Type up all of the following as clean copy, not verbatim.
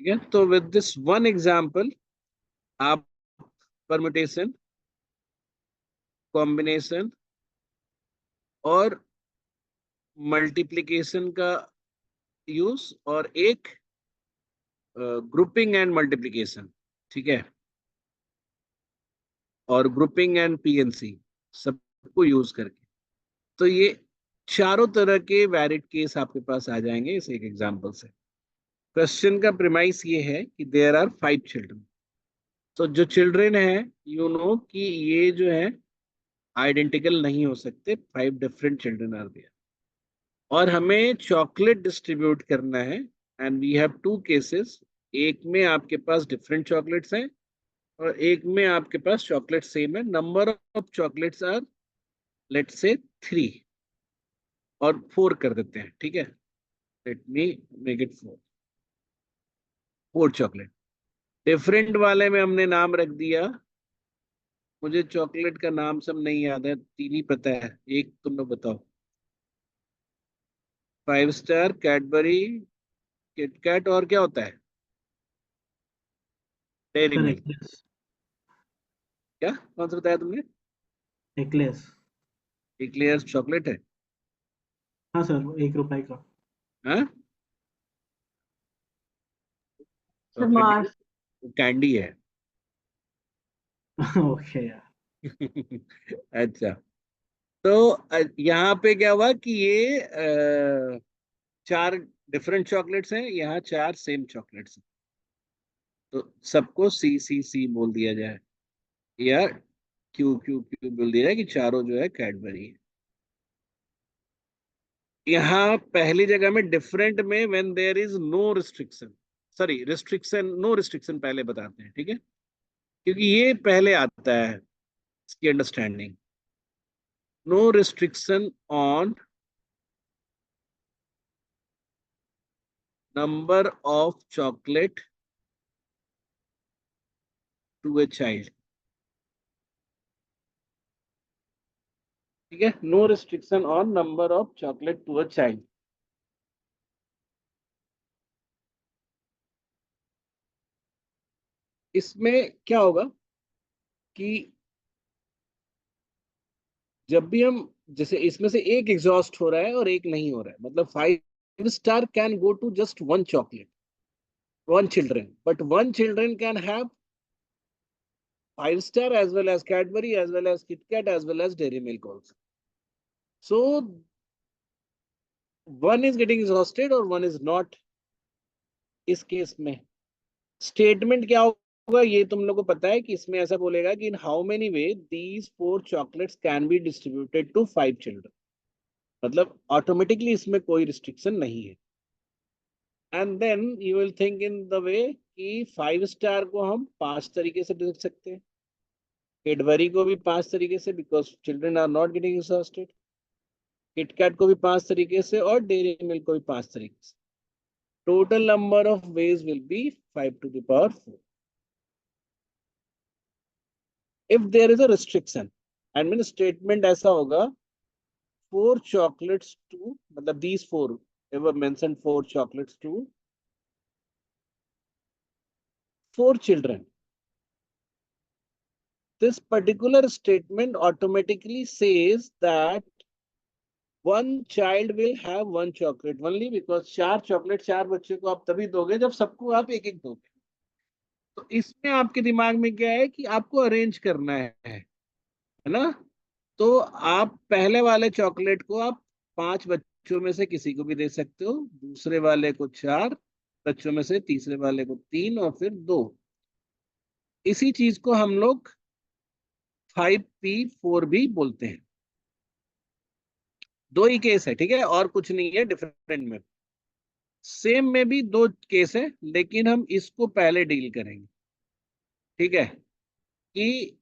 ठीक है, तो विद दिस वन एग्जांपल आप परम्यूटेशन, कॉम्बिनेशन और मल्टीप्लिकेशन का यूज और एक ग्रुपिंग एंड मल्टीप्लिकेशन, ठीक है, और ग्रुपिंग एंड पीएनसी सबको यूज करके, तो ये चारों तरह के वैलिड केस आपके पास आ जाएंगे इस एक एग्जांपल से। क्वेश्चन का प्रीमाइस ये है कि देयर आर 5 चिल्ड्रन। तो जो चिल्ड्रन है, यू नो कि ये जो है आइडेंटिकल नहीं हो सकते, 5 डिफरेंट चिल्ड्रन आर देयर, और हमें चॉकलेट डिस्ट्रीब्यूट करना है। एंड वी हैव 2 केसेस, एक में आपके पास डिफरेंट चॉकलेट्स हैं और एक में आपके पास चॉकलेट सेम है। Number of chocolates are let's say 3 और 4 कर देते हैं, ठीक है, let me make it 4 chocolate. Different वाले में हमने नाम रख दिया, मुझे चॉकलेट का नाम सब नहीं याद है, 3 ही पता है, एक तुम लोग बताओ। 5 स्टार, कैडबरी, किटकैट, और क्या होता है? Dairy sir milk. एक्लेस। क्या कौन सा बताया तुमने? एक्लेस। एक्लेयर्स चॉकलेट है? हाँ सर, 1 रुपए का। हाँ, चॉकलेट नहीं, मार्स। कैंडी है। ओके यार। अच्छा, तो यहाँ पे क्या हुआ कि ये 4 डिफरेंट चॉकलेट्स हैं, यहाँ 4 सेम चॉकलेट्स हैं, तो सबको सी सी सी बोल दिया जाए, या क्यू क्यू क्यू बोल दिया जाए कि चारों जो है कैडबरी है। यहाँ पहली जगह में डिफरेंट में when there is no restriction, sorry restriction, no restriction पहले बताते हैं, ठीक है, क्योंकि ये पहले आता है इसकी understanding. No restriction on number of chocolate to a child, ठीक है, no restriction on number of chocolate to a child. इसमें क्या होगा कि जब भी हम, जैसे इसमें से एक एग्जॉस्ट हो रहा है और एक नहीं हो रहा है, मतलब 5 star can go to just 1 chocolate, 1 children, but 1 children can have 5 star as well as Cadbury as well as Kit Kat as well as Dairy Milk also. So one is getting exhausted or one is not. इस case में statement क्या होगा ये तुम लोग को पता है कि इसमें ऐसा बोलेगा कि in how many way these 4 chocolates can be distributed to 5 children, मतलब ऑटोमेटिकली इसमें कोई रिस्ट्रिक्शन नहीं है। And then you will think in the way कि 5 स्टार को हम 5 तरीके से देख सकते हैं, कैडबरी को भी 5 तरीके से, because children are not getting exhausted, KitKat को भी 5 तरीके से और डेयरी मिल्क को भी 5 तरीके से। Total number of veg will be 5 to the power 4. If there is a restriction, and mean statement ऐसा होगा 4 chocolates to, मतलब these 4 ever mentioned 4 chocolates to 4 children. This particular statement automatically says that one child will have 1 chocolate only, because 4 chocolate 4 बच्चे को आप तभी दोगे जब सबको आप एक एक दोगे। तो इसमें आपके दिमाग में क्या है कि आपको अरेंज करना है ना, तो आप पहले वाले चॉकलेट को आप 5 बच्चों में से किसी को भी दे सकते हो, दूसरे वाले को 4 बच्चों में से, तीसरे वाले को 3 और फिर 2। इसी चीज को हम लोग 5P4 भी बोलते हैं। 2 ही केस है, ठीक है, और कुछ नहीं है डिफरेंट में। सेम में भी 2 केस है, लेकिन हम इसको पहले डील करेंगे, ठीक है, कि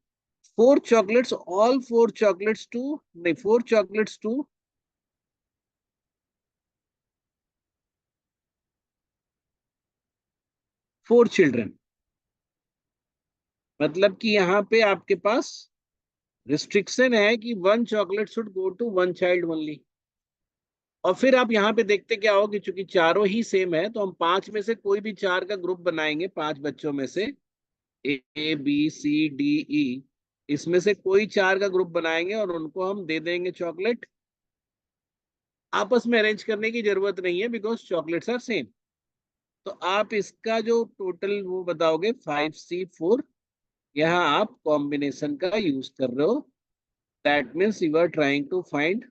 4 चॉकलेट्स, ऑल 4 चॉकलेट्स टू, नहीं 4 चॉकलेट्स टू 4 चिल्ड्रन, मतलब कि यहाँ पे आपके पास रिस्ट्रिक्शन है कि 1 chocolate should go to 1 child only. और फिर आप यहाँ पे देखते क्या हो कि चूंकि चारों ही सेम है तो हम पांच में से कोई भी चार का ग्रुप बनाएंगे, पांच बच्चों में से A B C D E, इसमें से कोई चार का ग्रुप बनाएंगे और उनको हम दे देंगे चॉकलेट। आपस में अरेंज करने की जरूरत नहीं है बिकॉज चॉकलेट्स आर सेम। तो आप इसका जो टोटल वो बताओगे 5C4। यहाँ आप कॉम्बिनेशन का यूज कर रहे हो, that means you are trying to find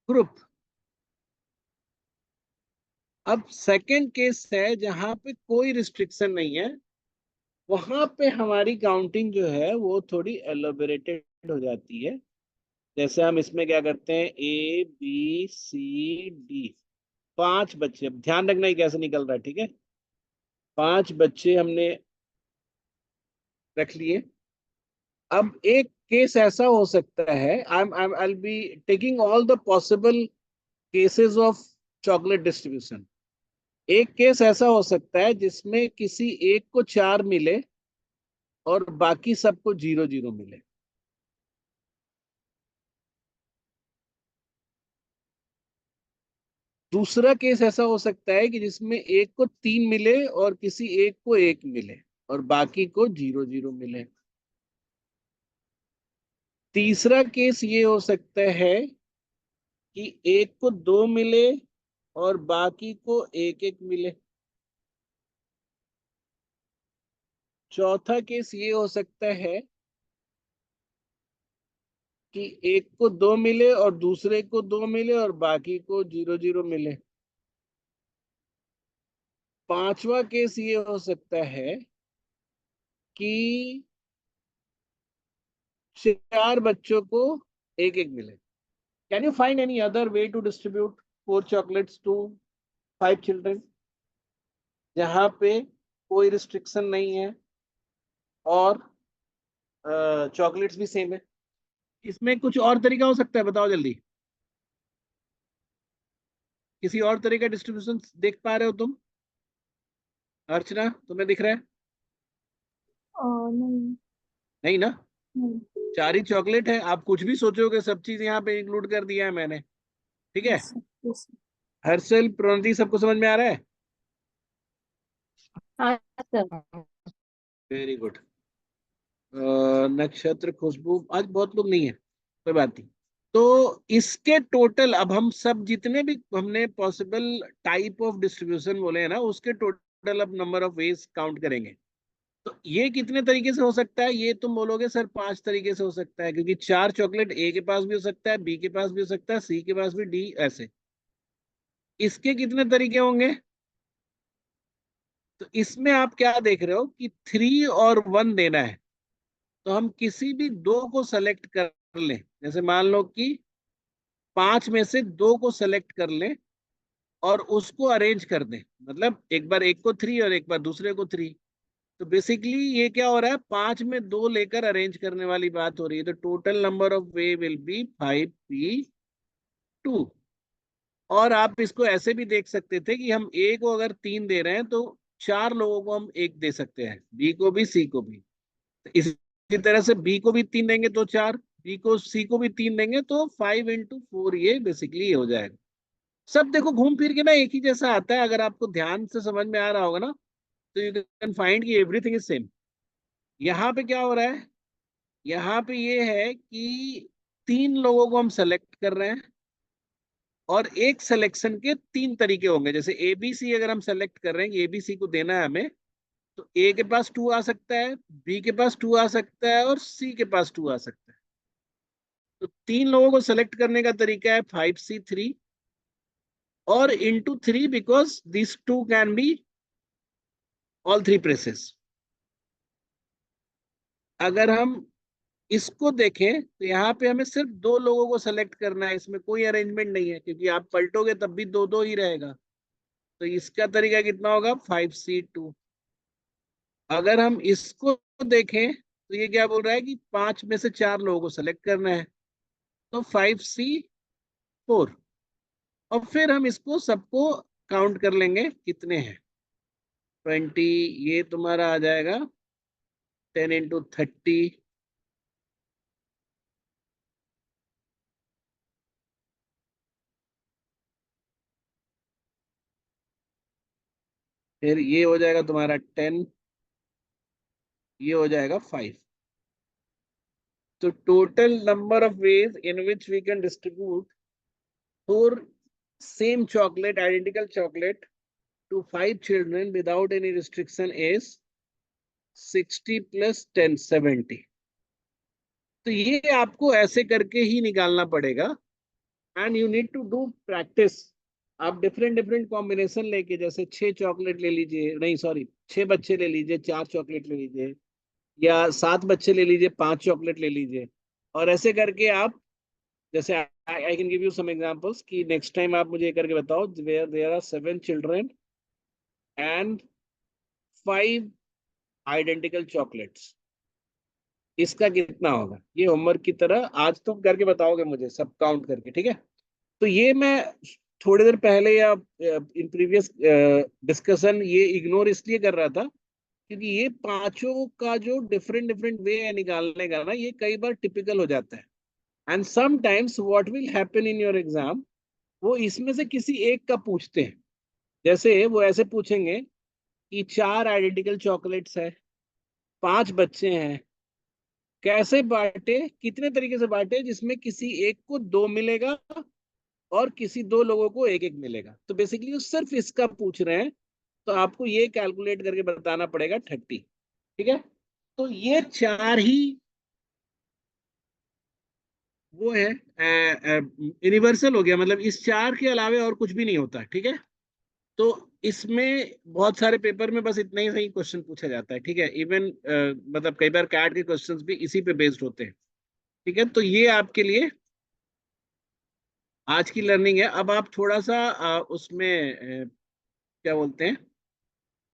group. अब सेकंड केस है जहां पे कोई रिस्ट्रिक्शन नहीं है, वहां पे हमारी काउंटिंग जो है वो थोड़ी एलोबरेटेड हो जाती है। जैसे हम इसमें क्या करते हैं, ए बी सी डी, पांच बच्चे, अब ध्यान रखना ही कैसे निकल रहा है, ठीक है। पांच बच्चे हमने रख लिए। अब एक केस ऐसा हो सकता है, I be taking all the possible cases of chocolate distribution. एक केस ऐसा हो सकता है जिसमें किसी एक को चार मिले और बाकी सबको जीरो जीरो मिले। दूसरा केस ऐसा हो सकता है कि जिसमें एक को तीन मिले और किसी एक को एक मिले और बाकी को जीरो जीरो मिले। तीसरा केस ये हो सकता है कि एक को दो मिले और बाकी को एक एक मिले। चौथा केस ये हो सकता है कि एक को दो मिले और दूसरे को दो मिले और बाकी को जीरो जीरो मिले। पांचवा केस ये हो सकता है कि चार बच्चों को एक एक मिले। Can you find any other way to distribute four chocolates to five children, जहां पे कोई रिस्ट्रिक्शन नहीं है और चॉकलेट्स भी सेम है? इसमें कुछ और तरीका हो सकता है, बताओ जल्दी। किसी और तरह का डिस्ट्रीब्यूशन देख पा रहे हो तुम? अर्चना, तुम्हें दिख रहा है? नहीं। नहीं ना? नहीं। चार ही चॉकलेट है, आप कुछ भी सोचोगे सब चीज यहाँ पे इंक्लूड कर दिया है मैंने, ठीक है। Yes sir, yes. हर्षल, प्रोन्नति, सबको समझ में आ रहा है? हाँ सर। Very good. नक्षत्र, खुशबू, आज बहुत लोग नहीं है, कोई बात नहीं। तो इसके टोटल, अब हम सब जितने भी हमने पॉसिबल टाइप ऑफ डिस्ट्रीब्यूशन बोले हैं ना, उसके टोटल अब नंबर ऑफ वेज काउंट करेंगे। तो ये कितने तरीके से हो सकता है? ये तुम बोलोगे सर पांच तरीके से हो सकता है, क्योंकि चार चॉकलेट ए के पास भी हो सकता है, बी के पास भी हो सकता है, सी के पास भी, डी, ऐसे। इसके कितने तरीके होंगे? तो इसमें आप क्या देख रहे हो कि थ्री और वन देना है, तो हम किसी भी दो को सेलेक्ट कर लें। जैसे मान लो कि पांच में से दो को सेलेक्ट कर लें और उसको अरेंज कर दें, मतलब एक बार एक को थ्री और एक बार दूसरे को थ्री। तो बेसिकली ये क्या हो रहा है, पांच में दो लेकर अरेंज करने वाली बात हो रही है। तो total number of way will be 5P2। और आप इसको ऐसे भी देख सकते थे कि हम ए को अगर तीन दे रहे हैं तो चार लोगों को हम एक दे सकते हैं, बी को भी सी को भी। तो इसी तरह से बी को भी तीन देंगे तो चार, बी को सी को भी तीन देंगे तो 5 × 4, ये बेसिकली हो जाएगा। सब देखो घूम फिर के ना एक ही जैसा आता है, अगर आपको ध्यान से समझ में आ रहा होगा ना, तो यू कैन फाइंड कि एवरीथिंग इज सेम। यहाँ पे क्या हो रहा है, यहाँ पे ये है कि तीन लोगों को हम सेलेक्ट कर रहे हैं और एक सिलेक्शन के तीन तरीके होंगे। जैसे एबीसी अगर हम सेलेक्ट कर रहे हैं, एबीसी को देना है हमें, तो ए के पास टू आ सकता है, बी के पास टू आ सकता है और सी के पास टू आ सकता है। तो तीन लोगों को सेलेक्ट करने का तरीका है 5C3 और into three, because this two can be all three presses. अगर हम इसको देखें तो यहाँ पे हमें सिर्फ दो लोगों को सेलेक्ट करना है, इसमें कोई अरेंजमेंट नहीं है, क्योंकि आप पलटोगे तब भी दो दो ही रहेगा। तो इसका तरीका कितना होगा, 5C2। अगर हम इसको देखें तो ये क्या बोल रहा है कि पांच में से चार लोगों को सेलेक्ट करना है, तो 5C4। और फिर हम इसको सबको काउंट कर लेंगे कितने हैं, 20, ये तुम्हारा आ जाएगा 10 × 30, फिर ये हो जाएगा तुम्हारा 10, ये हो जाएगा 5। तो total number of ways in which we can distribute 4 same chocolate, identical chocolate to 5 children without any restriction is 60 plus 10, 70। तो ये आपको ऐसे करके ही निकालना पड़ेगा, and you need to do practice. आप डिफरेंट डिफरेंट कॉम्बिनेशन लेके, जैसे 6 चॉकलेट ले लीजिए, नहीं सॉरी, 6 बच्चे ले लीजिए 4 चॉकलेट ले लीजिए, या 7 बच्चे ले लीजिए 5 चॉकलेट ले लीजिए, और ऐसे करके आप, जैसे I can give you some examples कि नेक्स्ट टाइम आप मुझे ये करके बताओ, where there are 7 children and 5 identical chocolates, इसका कितना होगा। ये होमवर्क की तरह आज तुम करके बताओगे मुझे, सब काउंट करके, ठीक है। तो ये मैं थोड़ी देर पहले या इन प्रीवियस डिस्कशन ये इग्नोर इसलिए कर रहा था क्योंकि ये पांचों का जो डिफरेंट डिफरेंट वे है निकालने का ना, ये कई बार टिपिकल हो जाता है। And sometimes what will happen in your exam, वो इसमें से किसी एक का पूछते हैं। जैसे वो ऐसे पूछेंगे कि 4 आइडेंटिकल चॉकलेट्स है, 5 बच्चे हैं, कैसे बांटे, कितने तरीके से बांटे जिसमें किसी एक को 2 मिलेगा और किसी 2 लोगों को एक एक मिलेगा। तो बेसिकली वो सिर्फ इसका पूछ रहे हैं, तो आपको ये कैलकुलेट करके बताना पड़ेगा 30, ठीक है। तो ये 4 ही वो है, यूनिवर्सल हो गया, मतलब इस 4 के अलावे और कुछ भी नहीं होता, ठीक है। तो इसमें बहुत सारे पेपर में बस इतना ही सही क्वेश्चन पूछा जाता है, ठीक है। इवन मतलब कई बार कैट के क्वेश्चंस भी इसी पे बेस्ड होते हैं, ठीक है। तो ये आपके लिए आज की लर्निंग है। अब आप थोड़ा सा उसमें क्या बोलते हैं,